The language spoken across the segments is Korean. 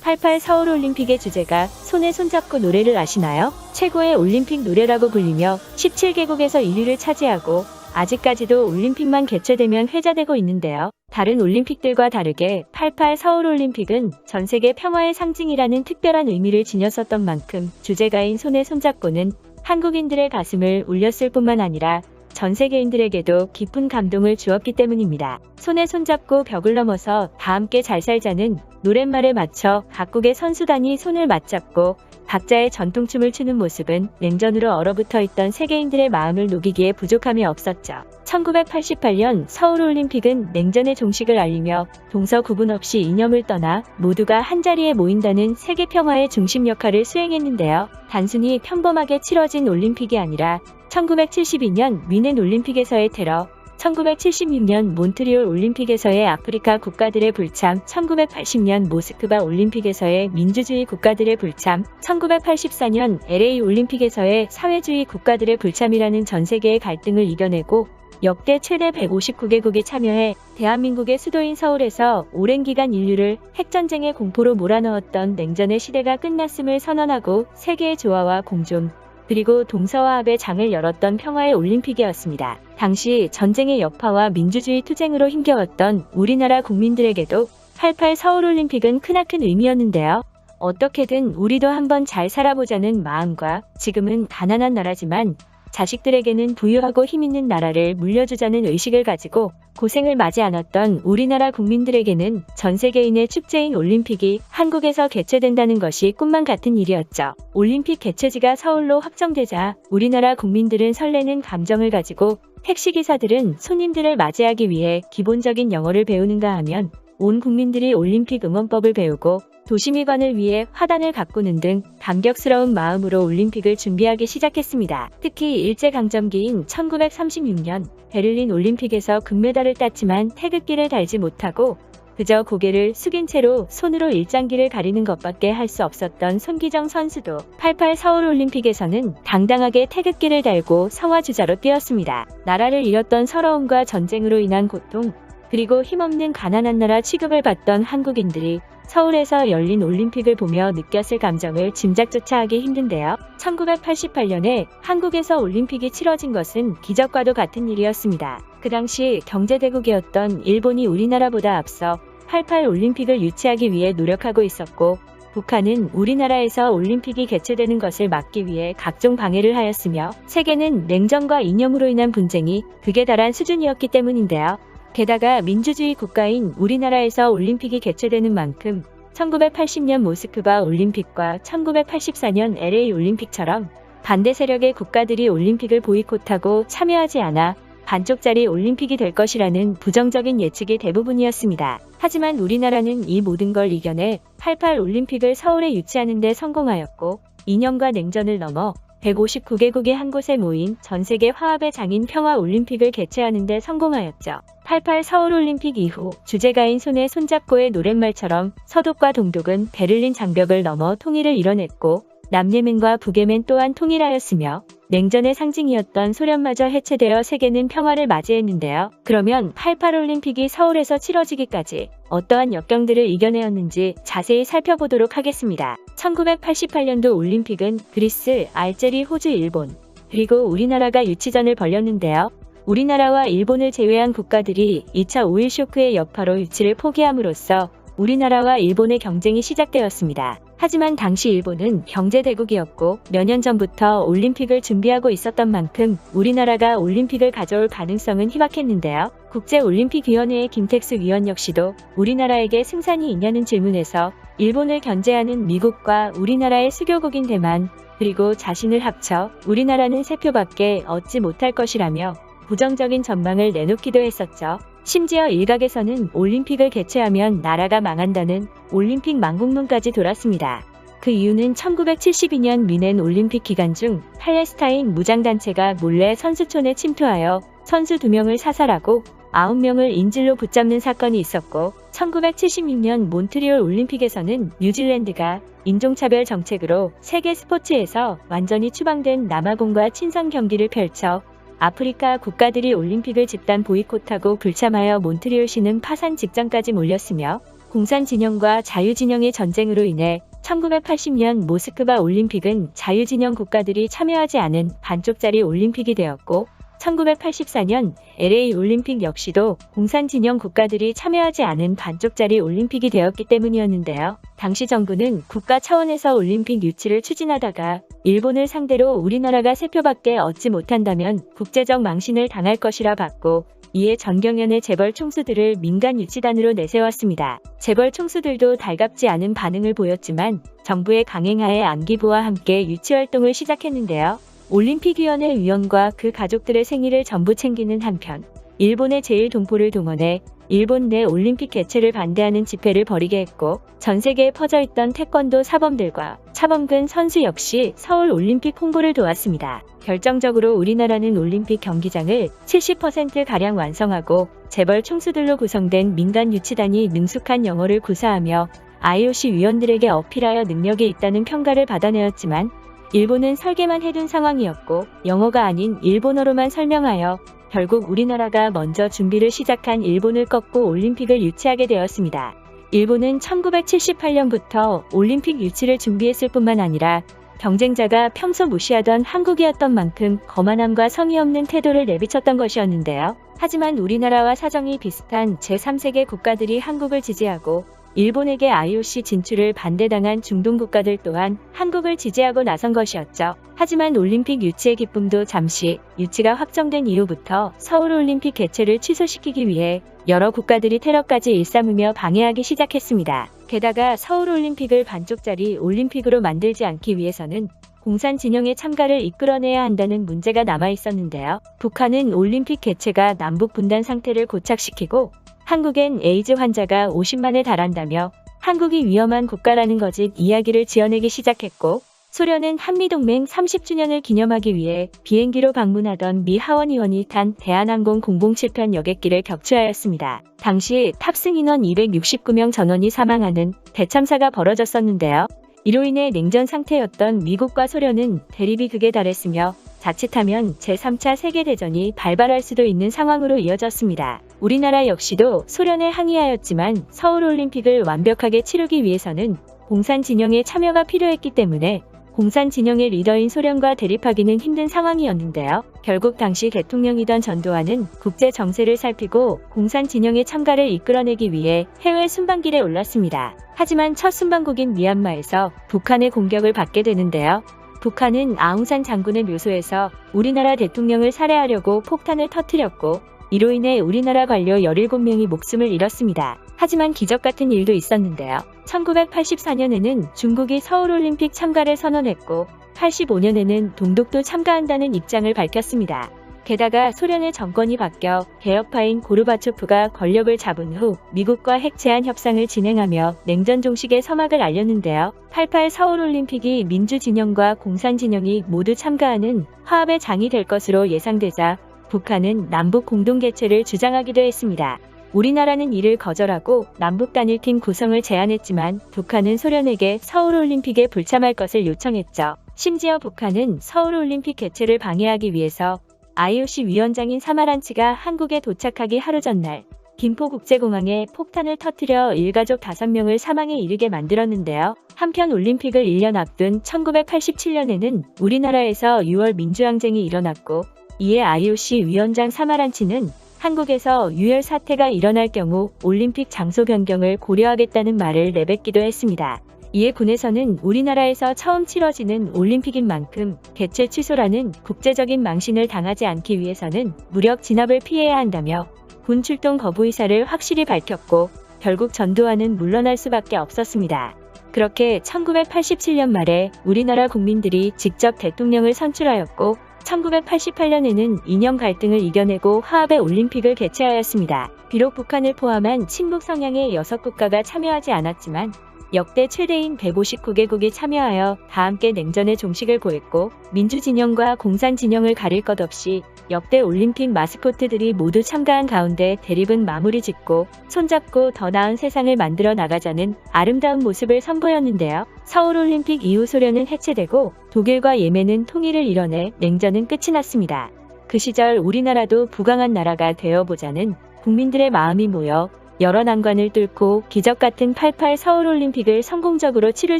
88 서울올림픽의 주제가 손에 손잡고 노래를 아시나요? 최고의 올림픽 노래라고 불리며 17개국에서 1위를 차지하고 아직까지도 올림픽만 개최되면 회자되고 있는데요. 다른 올림픽들과 다르게 88 서울올림픽은 전 세계 평화의 상징이라는 특별한 의미를 지녔었던 만큼 주제가인 손에 손잡고는 한국인들의 가슴을 울렸을 뿐만 아니라 전 세계인들에게도 깊은 감동을 주었기 때문입니다. 손에 손잡고 벽을 넘어서 다 함께 잘 살자는 노랫말에 맞춰 각국의 선수단이 손을 맞잡고 각자의 전통춤을 추는 모습은 냉전으로 얼어붙어 있던 세계인들의 마음을 녹이기에 부족함이 없었죠. 1988년 서울올림픽은 냉전의 종식을 알리며 동서 구분 없이 이념을 떠나 모두가 한자리에 모인다는 세계 평화의 중심 역할을 수행했는데요. 단순히 평범하게 치러진 올림픽이 아니라 1972년 뮌헨 올림픽에서의 테러, 1976년 몬트리올 올림픽에서의 아프리카 국가들의 불참, 1980년 모스크바 올림픽에서의 민주주의 국가들의 불참, 1984년 LA 올림픽에서의 사회주의 국가들의 불참이라는 전 세계의 갈등을 이겨내고 역대 최대 159개국이 참여해 대한민국의 수도인 서울에서 오랜 기간 인류를 핵전쟁의 공포로 몰아넣었던 냉전의 시대가 끝났음을 선언하고 세계의 조화와 공존, 그리고 동서화합의 장을 열었던 평화의 올림픽이었습니다. 당시 전쟁의 여파와 민주주의 투쟁으로 힘겨웠던 우리나라 국민들에게도 88 서울올림픽은 크나큰 의미였는데요. 어떻게든 우리도 한번 잘 살아보자는 마음과 지금은 가난한 나라지만 자식들에게는 부유하고 힘있는 나라를 물려주자는 의식을 가지고 고생을 마지 않았던 우리나라 국민들에게는 전 세계인의 축제인 올림픽이 한국에서 개최된다는 것이 꿈만 같은 일이었죠. 올림픽 개최지가 서울로 확정되자 우리나라 국민들은 설레는 감정을 가지고 택시기사들은 손님들을 맞이하기 위해 기본적인 영어를 배우는가 하면 온 국민들이 올림픽 응원법을 배우고 도시미관을 위해 화단을 가꾸는 등 감격스러운 마음으로 올림픽을 준비하기 시작했습니다. 특히 일제강점기인 1936년 베를린 올림픽에서 금메달을 땄지만 태극기를 달지 못하고 그저 고개를 숙인 채로 손으로 일장기를 가리는 것밖에 할 수 없었던 손기정 선수도 88 서울올림픽에서는 당당하게 태극기를 달고 성화주자로 뛰었습니다. 나라를 잃었던 서러움과 전쟁으로 인한 고통, 그리고 힘없는 가난한 나라 취급을 받던 한국인들이 서울에서 열린 올림픽을 보며 느꼈을 감정을 짐작조차 하기 힘든데요. 1988년에 한국에서 올림픽이 치러진 것은 기적과도 같은 일이었습니다. 그 당시 경제대국이었던 일본이 우리나라보다 앞서 88 올림픽을 유치하기 위해 노력하고 있었고 북한은 우리나라에서 올림픽이 개최되는 것을 막기 위해 각종 방해를 하였으며 세계는 냉전과 이념으로 인한 분쟁이 극에 달한 수준이었기 때문인데요. 게다가 민주주의 국가인 우리나라에서 올림픽이 개최되는 만큼 1980년 모스크바 올림픽과 1984년 LA 올림픽처럼 반대 세력의 국가들이 올림픽을 보이콧하고 참여하지 않아 반쪽짜리 올림픽이 될 것이라는 부정적인 예측이 대부분이었습니다. 하지만 우리나라는 이 모든 걸 이겨내 88 올림픽을 서울에 유치하는 데 성공하였고 이념과 냉전을 넘어 159개국이 한 곳에 모인 전세계 화합의 장인 평화올림픽을 개최하는 데 성공하였죠. 88 서울올림픽 이후 주제가인 손에 손잡고의 노랫말처럼 서독과 동독은 베를린 장벽을 넘어 통일을 이뤄냈고 남예멘과 북예멘 또한 통일하였으며 냉전의 상징이었던 소련마저 해체되어 세계는 평화를 맞이했는데요. 그러면 88 올림픽이 서울에서 치러지기까지 어떠한 역경들을 이겨내었는지 자세히 살펴보도록 하겠습니다. 1988년도 올림픽은 그리스, 알제리, 호주, 일본, 그리고 우리나라가 유치전을 벌였는데요. 우리나라와 일본을 제외한 국가들이 2차 오일 쇼크의 여파로 유치를 포기함으로써 우리나라와 일본의 경쟁이 시작되었습니다. 하지만 당시 일본은 경제대국이었고 몇 년 전부터 올림픽을 준비하고 있었던 만큼 우리나라가 올림픽을 가져올 가능성은 희박했는데요. 국제올림픽위원회의 김택수 위원 역시도 우리나라에게 승산이 있냐는 질문에서 일본을 견제하는 미국과 우리나라의 수교국인 대만, 그리고 자신을 합쳐 우리나라는 3표밖에 얻지 못할 것이라며 부정적인 전망을 내놓기도 했었죠. 심지어 일각에서는 올림픽을 개최하면 나라가 망한다는 올림픽 망국론까지 돌았습니다. 그 이유는 1972년 뮌헨 올림픽 기간 중 팔레스타인 무장단체가 몰래 선수촌에 침투하여 선수 2명을 사살하고 9명을 인질로 붙잡는 사건이 있었고 1976년 몬트리올 올림픽에서는 뉴질랜드가 인종차별 정책으로 세계 스포츠에서 완전히 추방된 남아공과 친선 경기를 펼쳐 아프리카 국가들이 올림픽을 집단 보이콧하고 불참하여 몬트리올시는 파산 직전까지 몰렸으며 공산 진영과 자유 진영의 전쟁으로 인해 1980년 모스크바 올림픽은 자유 진영 국가들이 참여하지 않은 반쪽짜리 올림픽이 되었고 1984년 LA 올림픽 역시도 공산 진영 국가들이 참여하지 않은 반쪽짜리 올림픽이 되었기 때문이었는데요. 당시 정부는 국가 차원에서 올림픽 유치를 추진하다가 일본을 상대로 우리나라가 3표밖에 얻지 못한다면 국제적 망신을 당할 것이라 봤고 이에 전경련의 재벌 총수들을 민간 유치단으로 내세웠습니다. 재벌 총수들도 달갑지 않은 반응을 보였지만 정부의 강행하에 안기부와 함께 유치활동을 시작했는데요. 올림픽위원회 위원과 그 가족들의 생일을 전부 챙기는 한편 일본의 제1동포를 동원해 일본 내 올림픽 개최를 반대하는 집회를 벌이게 했고 전 세계에 퍼져있던 태권도 사범들과 차범근 선수 역시 서울 올림픽 홍보를 도왔습니다. 결정적으로 우리나라는 올림픽 경기장을 70%가량 완성하고 재벌 총수들로 구성된 민간 유치단이 능숙한 영어를 구사하며 IOC 위원들에게 어필하여 능력이 있다는 평가를 받아내었지만 일본은 설계만 해둔 상황이었고 영어가 아닌 일본어로만 설명하여 결국 우리나라가 먼저 준비를 시작한 일본을 꺾고 올림픽을 유치하게 되었습니다. 일본은 1978년부터 올림픽 유치를 준비했을 뿐만 아니라 경쟁자가 평소 무시하던 한국이었던 만큼 거만함과 성의 없는 태도를 내비쳤던 것이었는데요. 하지만 우리나라와 사정이 비슷한 제3세계 국가들이 한국을 지지하고 일본에게 IOC 진출을 반대당한 중동 국가들 또한 한국을 지지하고 나선 것이었죠. 하지만 올림픽 유치의 기쁨도 잠시 유치가 확정된 이후부터 서울올림픽 개최를 취소시키기 위해 여러 국가들이 테러까지 일삼으며 방해하기 시작했습니다. 게다가 서울올림픽을 반쪽짜리 올림픽으로 만들지 않기 위해서는 공산 진영의 참가를 이끌어내야 한다는 문제가 남아있었는데요. 북한은 올림픽 개최가 남북 분단 상태를 고착시키고 한국엔 에이즈 환자가 50만에 달한다며 한국이 위험한 국가라는 거짓 이야기를 지어내기 시작했고 소련은 한미동맹 30주년을 기념하기 위해 비행기로 방문하던 미 하원의원이 탄 대한항공 007편 여객기를 격추하였습니다. 당시 탑승 인원 269명 전원이 사망하는 대참사가 벌어졌었는데요. 이로 인해 냉전 상태였던 미국과 소련은 대립이 극에 달했으며 자칫하면 제3차 세계대전이 발발할 수도 있는 상황으로 이어졌습니다. 우리나라 역시도 소련에 항의하였지만 서울올림픽을 완벽하게 치르기 위해서는 공산 진영의 참여가 필요했기 때문에 공산 진영의 리더인 소련과 대립하기는 힘든 상황이었는데요. 결국 당시 대통령이던 전두환은 국제 정세를 살피고 공산 진영의 참가를 이끌어내기 위해 해외 순방길에 올랐습니다. 하지만 첫 순방국인 미얀마에서 북한의 공격을 받게 되는데요. 북한은 아웅산 장군의 묘소에서 우리나라 대통령을 살해하려고 폭탄을 터뜨렸고 이로 인해 우리나라 관료 17명이 목숨을 잃었습니다. 하지만 기적 같은 일도 있었는데요. 1984년에는 중국이 서울올림픽 참가를 선언했고 85년에는 동독도 참가한다는 입장을 밝혔습니다. 게다가 소련의 정권이 바뀌어 개혁파인 고르바초프가 권력을 잡은 후 미국과 핵 제한 협상을 진행하며 냉전 종식의 서막을 알렸는데요. 88 서울올림픽이 민주진영과 공산진영이 모두 참가하는 화합의 장이 될 것으로 예상되자 북한은 남북 공동 개최를 주장하기도 했습니다. 우리나라는 이를 거절하고 남북 단일팀 구성을 제안했지만 북한은 소련에게 서울올림픽에 불참할 것을 요청했죠. 심지어 북한은 서울올림픽 개최를 방해하기 위해서 IOC 위원장인 사마란치가 한국에 도착하기 하루 전날 김포국제공항에 폭탄을 터뜨려 일가족 5명을 사망에 이르게 만들었는데요. 한편 올림픽을 1년 앞둔 1987년에는 우리나라에서 6월 민주항쟁이 일어났고 이에 IOC 위원장 사마란치는 한국에서 유혈 사태가 일어날 경우 올림픽 장소 변경을 고려하겠다는 말을 내뱉기도 했습니다. 이에 군에서는 우리나라에서 처음 치러지는 올림픽인 만큼 개최 취소라는 국제적인 망신을 당하지 않기 위해서는 무력 진압을 피해야 한다며 군 출동 거부 의사를 확실히 밝혔고 결국 전두환은 물러날 수밖에 없었습니다. 그렇게 1987년 말에 우리나라 국민들이 직접 대통령을 선출하였고 1988년에는 이념 갈등을 이겨내고 화합의 올림픽을 개최하였습니다. 비록 북한을 포함한 친북 성향의 6국가가 참여하지 않았지만 역대 최대인 159개국이 참여하여 다 함께 냉전의 종식을 보였고 민주진영과 공산진영을 가릴 것 없이 역대 올림픽 마스코트들이 모두 참가한 가운데 대립은 마무리 짓고 손잡고 더 나은 세상을 만들어 나가자는 아름다운 모습을 선보였는데요. 서울올림픽 이후 소련은 해체되고 독일과 예멘은 통일을 이뤄내 냉전은 끝이 났습니다. 그 시절 우리나라도 부강한 나라가 되어보자는 국민들의 마음이 모여 여러 난관을 뚫고 기적 같은 88 서울올림픽을 성공적으로 치를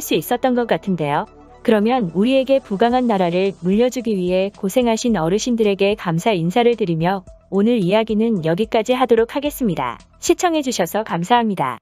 수 있었던 것 같은데요. 그러면 우리에게 부강한 나라를 물려주기 위해 고생하신 어르신들에게 감사 인사를 드리며 오늘 이야기는 여기까지 하도록 하겠습니다. 시청해주셔서 감사합니다.